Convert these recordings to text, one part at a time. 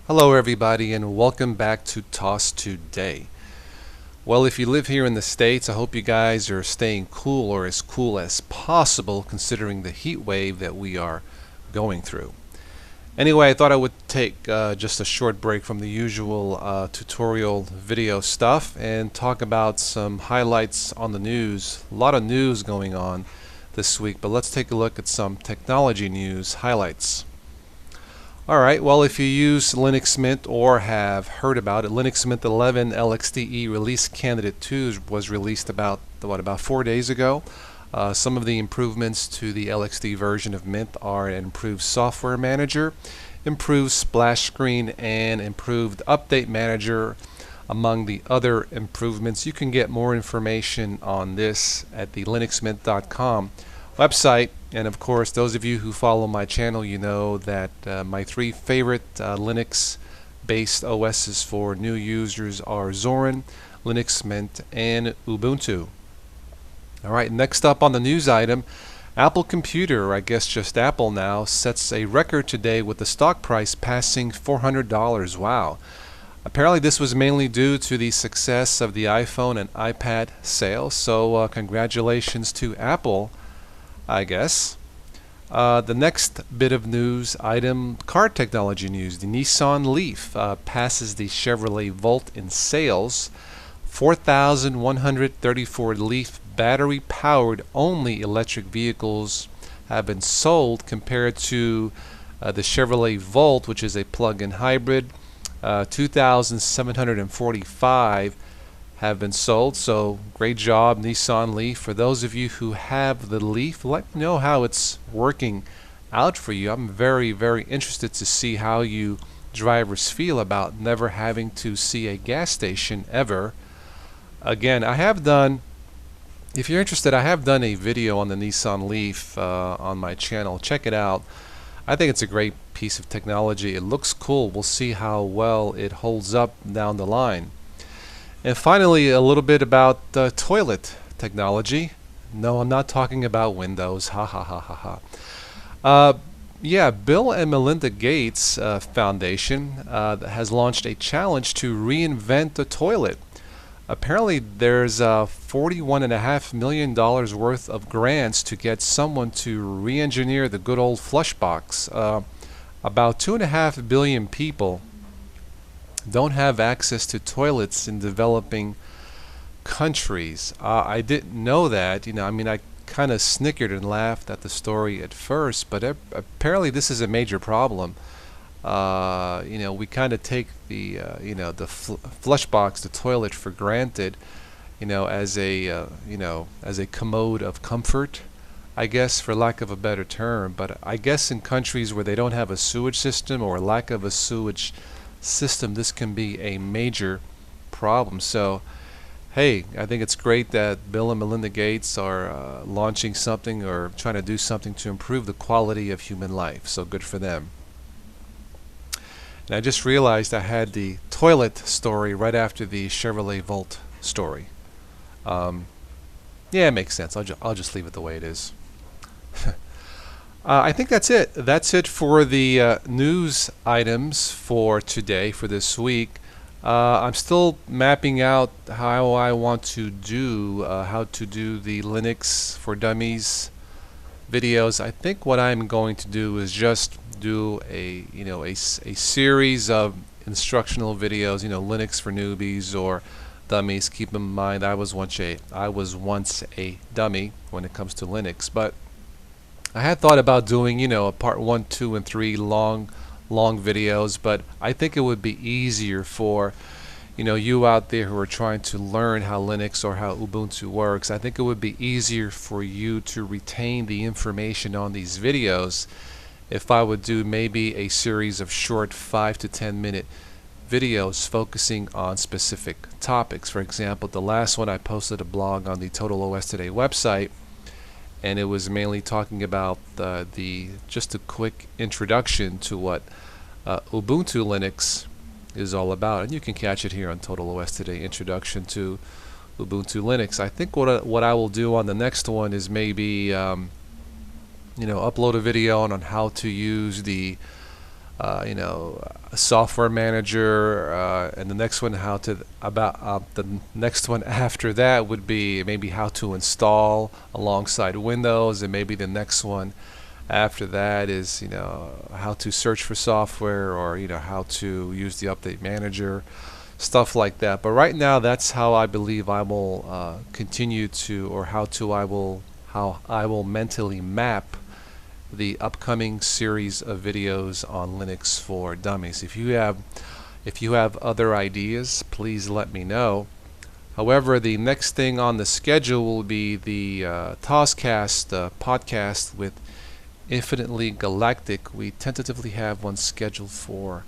Hello everybody and welcome back to Toss Today. Well, if you live here in the States, I hope you guys are staying cool or as cool as possible considering the heat wave that we are going through. Anyway, I thought I would take just a short break from the usual tutorial video stuff and talk about some highlights on the news. A lot of news going on this week, but let's take a look at some technology news highlights. Alright, well, if you use Linux Mint or have heard about it, Linux Mint 11 LXDE release candidate 2 was released about 4 days ago. Some of the improvements to the LXDE version of Mint are an improved software manager, improved splash screen, and improved update manager, among the other improvements. You can get more information on this at the linuxmint.com website. And of course, those of you who follow my channel, you know that my three favorite Linux-based OSs for new users are Zorin, Linux Mint, and Ubuntu. Alright, next up on the news item, Apple Computer, or I guess just Apple now, sets a record today with the stock price passing $400. Wow. Apparently this was mainly due to the success of the iPhone and iPad sales, so congratulations to Apple, I guess. The next bit of news item, car technology news. The Nissan Leaf passes the Chevrolet Volt in sales. 4,134 Leaf battery-powered only electric vehicles have been sold compared to the Chevrolet Volt, which is a plug-in hybrid. 2,745 have been sold, so great job Nissan Leaf. For those of you who have the Leaf, let me know how it's working out for you. I'm very interested to see how you drivers feel about never having to see a gas station ever again. I have done, if you're interested, I have done a video on the Nissan Leaf on my channel. Check it out. I think it's a great piece of technology. It looks cool. We'll see how well it holds up down the line. And finally, a little bit about toilet technology. No, I'm not talking about Windows. Ha ha ha ha ha. Yeah, Bill and Melinda Gates Foundation has launched a challenge to reinvent the toilet. Apparently, there's $41.5 million worth of grants to get someone to re-engineer the good old flush box. About 2.5 billion people don't have access to toilets in developing countries. I didn't know that. I mean, I kind of snickered and laughed at the story at first, but apparently this is a major problem. We kind of take the the flush box, the toilet, for granted, as a as a commode of comfort, I guess, for lack of a better term. But I guess in countries where they don't have a sewage system or lack of a sewage system, this can be a major problem. So hey, I think it's great that Bill and Melinda Gates are launching something or trying to do something to improve the quality of human life. So good for them. And I just realized I had the toilet story right after the Chevrolet Volt story. Yeah, it makes sense. I'll just leave it the way it is. I think that's it. That's it for the news items for today, for this week. I'm still mapping out how I want to do the Linux for Dummies videos. I think what I'm going to do is just do a series of instructional videos. Linux for newbies or dummies. Keep in mind, I was once a dummy when it comes to Linux, but I had thought about doing, a part 1, 2, and 3 long videos, but I think it would be easier for, you out there who are trying to learn how Linux or how Ubuntu works. I think it would be easier for you to retain the information on these videos if I would do maybe a series of short 5 to 10 minute videos focusing on specific topics. For example, the last one I posted a blog on the Total OS Today website, and it was mainly talking about just a quick introduction to what Ubuntu Linux is all about, and you can catch it here on Total OS Today, Introduction to Ubuntu Linux. I think what I will do on the next one is maybe upload a video on how to use the a software manager, and the next one the next one after that would be maybe how to install alongside Windows, and maybe the next one after that is how to search for software, or how to use the update manager, stuff like that. But right now, that's how I believe I will continue to, or how I will mentally map the upcoming series of videos on Linux for Dummies. If you have other ideas, please let me know. However, the next thing on the schedule will be the TOScast podcast with Infinitely Galactic. We tentatively have one scheduled for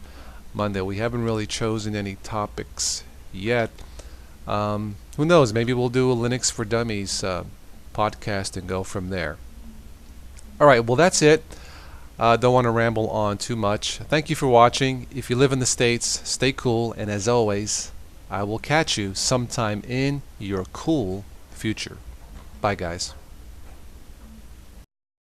Monday. We haven't really chosen any topics yet. Who knows? Maybe we'll do a Linux for Dummies podcast and go from there. All right, well, that's it. Don't want to ramble on too much. Thank you for watching. If you live in the States, stay cool, and as always, I will catch you sometime in your cool future. Bye, guys.